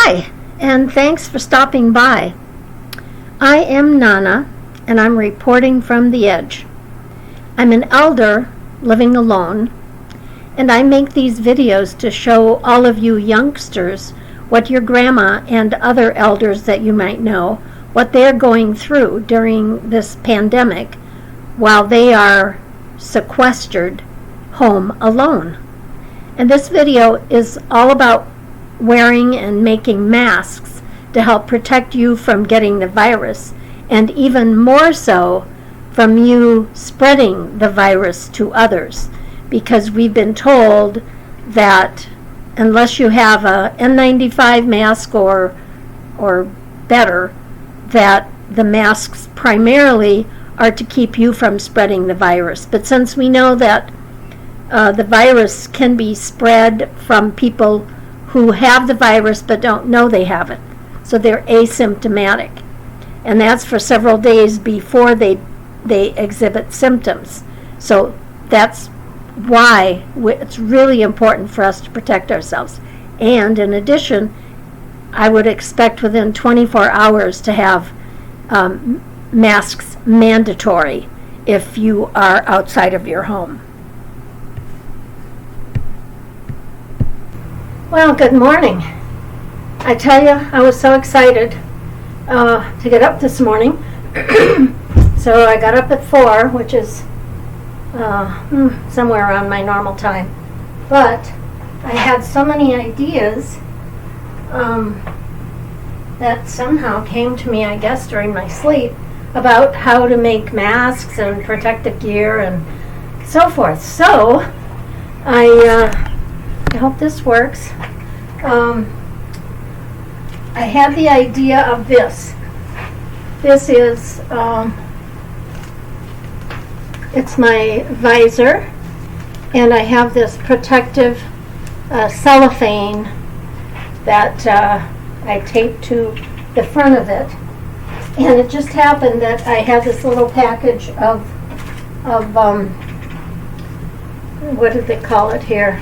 Hi, and thanks for stopping by. I am Nana, and I'm reporting from the edge. I'm an elder living alone, and I make these videos to show all of you youngsters what your grandma and other elders that you might know, what they're going through during this pandemic while they are sequestered home alone. And this video is all about wearing and making masks to help protect you from getting the virus, and even more so from you spreading the virus to others, because we've been told that unless you have a N95 mask or better, that the masks primarily are to keep you from spreading the virus. But since we know that the virus can be spread from people who have the virus but don't know they have it, so they're asymptomatic, and that's for several days before they exhibit symptoms. So that's why it's really important for us to protect ourselves. And in addition, I would expect within 24 hours to have masks mandatory if you are outside of your home. Well, good morning. I tell you, I was so excited to get up this morning. So I got up at 4, which is somewhere around my normal time. But I had so many ideas that somehow came to me, I guess, during my sleep about how to make masks and protective gear and so forth. So I hope this works. I had the idea of this. This is, it's my visor, and I have this protective cellophane that I taped to the front of it. And it just happened that I had this little package of what did they call it here?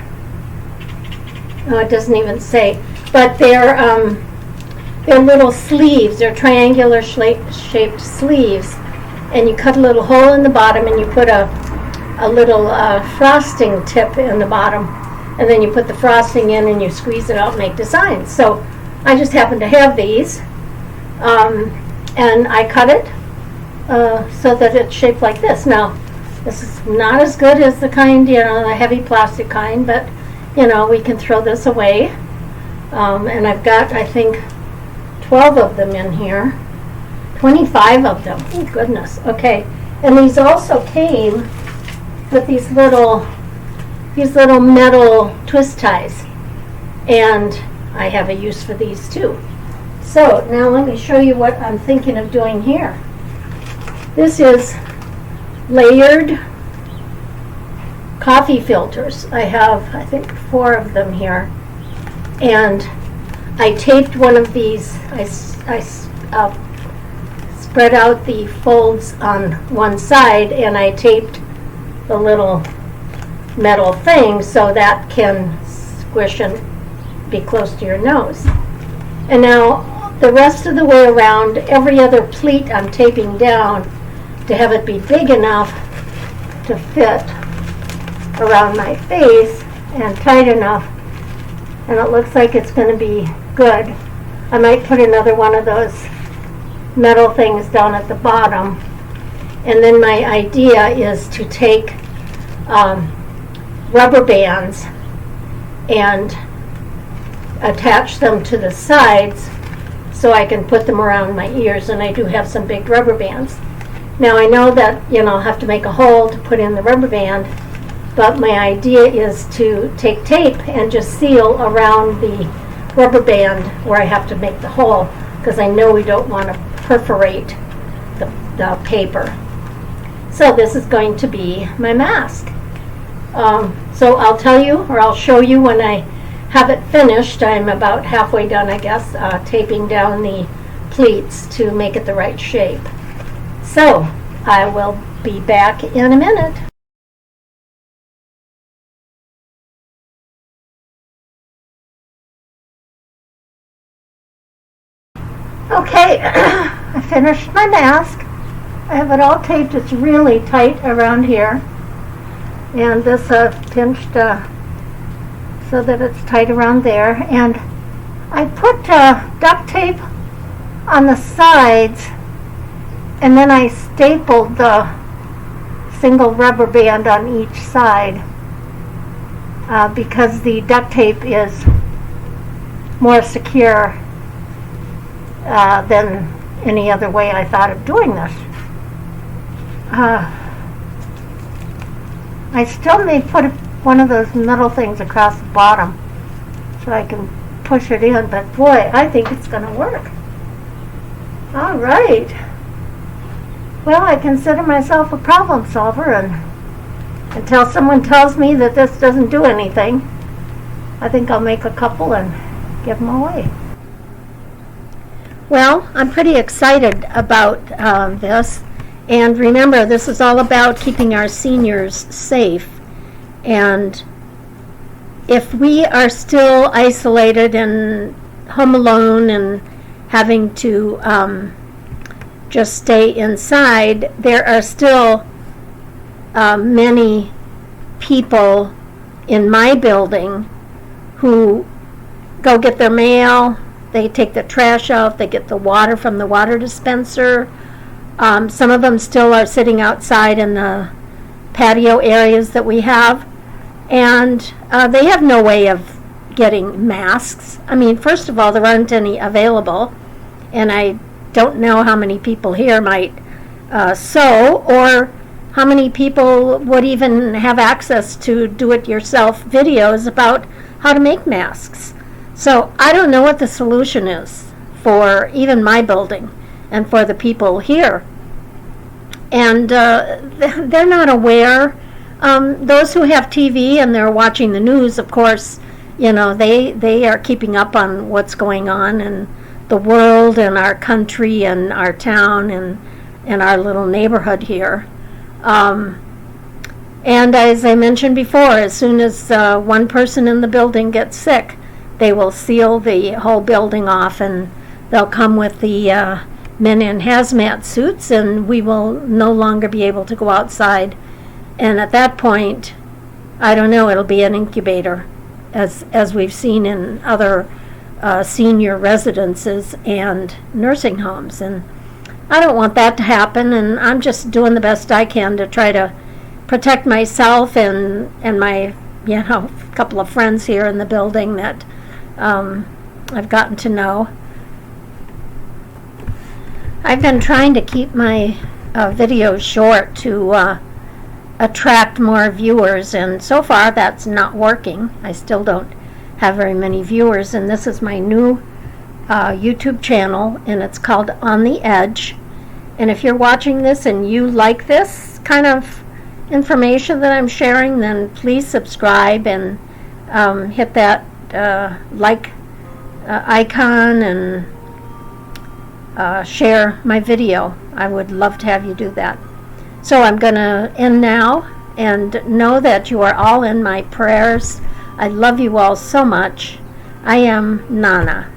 Oh, it doesn't even say. But they're little sleeves. They're triangular shaped sleeves. And you cut a little hole in the bottom, and you put a little frosting tip in the bottom. And then you put the frosting in, and you squeeze it out and make designs. So I just happen to have these. And I cut it so that it's shaped like this. Now, this is not as good as the kind, the heavy plastic kind, but we can throw this away. And I've got, I think, 12 of them in here. 25 of them. Oh, goodness. Okay. And these also came with these little metal twist ties. And I have a use for these too. So now let me show you what I'm thinking of doing here. This is layered coffee filters. I have, I think, 4 of them here. And I taped one of these. I spread out the folds on one side, and I taped the little metal thing so that can squish and be close to your nose. And now the rest of the way around, every other pleat I'm taping down to have it be big enough to fit around my face and tight enough, and it looks like it's going to be good. I might put another one of those metal things down at the bottom. And then my idea is to take rubber bands and attach them to the sides so I can put them around my ears, and I do have some big rubber bands. Now I know that I'll have to make a hole to put in the rubber band, but my idea is to take tape and just seal around the rubber band where I have to make the hole, because I know we don't want to perforate the paper. So this is going to be my mask. So I'll tell you, or I'll show you when I have it finished. I'm about halfway done, I guess, taping down the pleats to make it the right shape. So I will be back in a minute. Okay, I finished my mask. I have it all taped. It's really tight around here. And this pinched so that it's tight around there. And I put duct tape on the sides, and then I stapled the single rubber band on each side because the duct tape is more secure than any other way I thought of doing this. I still may put one of those metal things across the bottom so I can push it in, but boy, I think it's going to work. All right. Well, I consider myself a problem solver, and until someone tells me that this doesn't do anything, I think I'll make a couple and give them away. Well, I'm pretty excited about this. And remember, this is all about keeping our seniors safe. And if we are still isolated and home alone and having to just stay inside, there are still many people in my building who go get their mail, they take the trash out, they get the water from the water dispenser. Some of them still are sitting outside in the patio areas that we have, and they have no way of getting masks. I mean, first of all, there aren't any available, and I don't know how many people here might sew, or how many people would even have access to do-it-yourself videos about how to make masks. So I don't know what the solution is for even my building and for the people here. And they're not aware. Those who have TV and they're watching the news, of course, you know, they are keeping up on what's going on in the world and our country and our town and our little neighborhood here. And as I mentioned before, as soon as one person in the building gets sick, they will seal the whole building off, and they'll come with the men in hazmat suits, and we will no longer be able to go outside. And at that point, I don't know, it'll be an incubator, as we've seen in other senior residences and nursing homes. And I don't want that to happen, and I'm just doing the best I can to try to protect myself and my, you know, couple of friends here in the building that I've gotten to know. I've been trying to keep my videos short to attract more viewers, and so far that's not working. I still don't have very many viewers, and this is my new YouTube channel, and it's called On the Edge. And if you're watching this and you like this kind of information that I'm sharing, then please subscribe and hit that like icon and share my video. I would love to have you do that. So I'm going to end now, and know that you are all in my prayers. I love you all so much. I am Nana.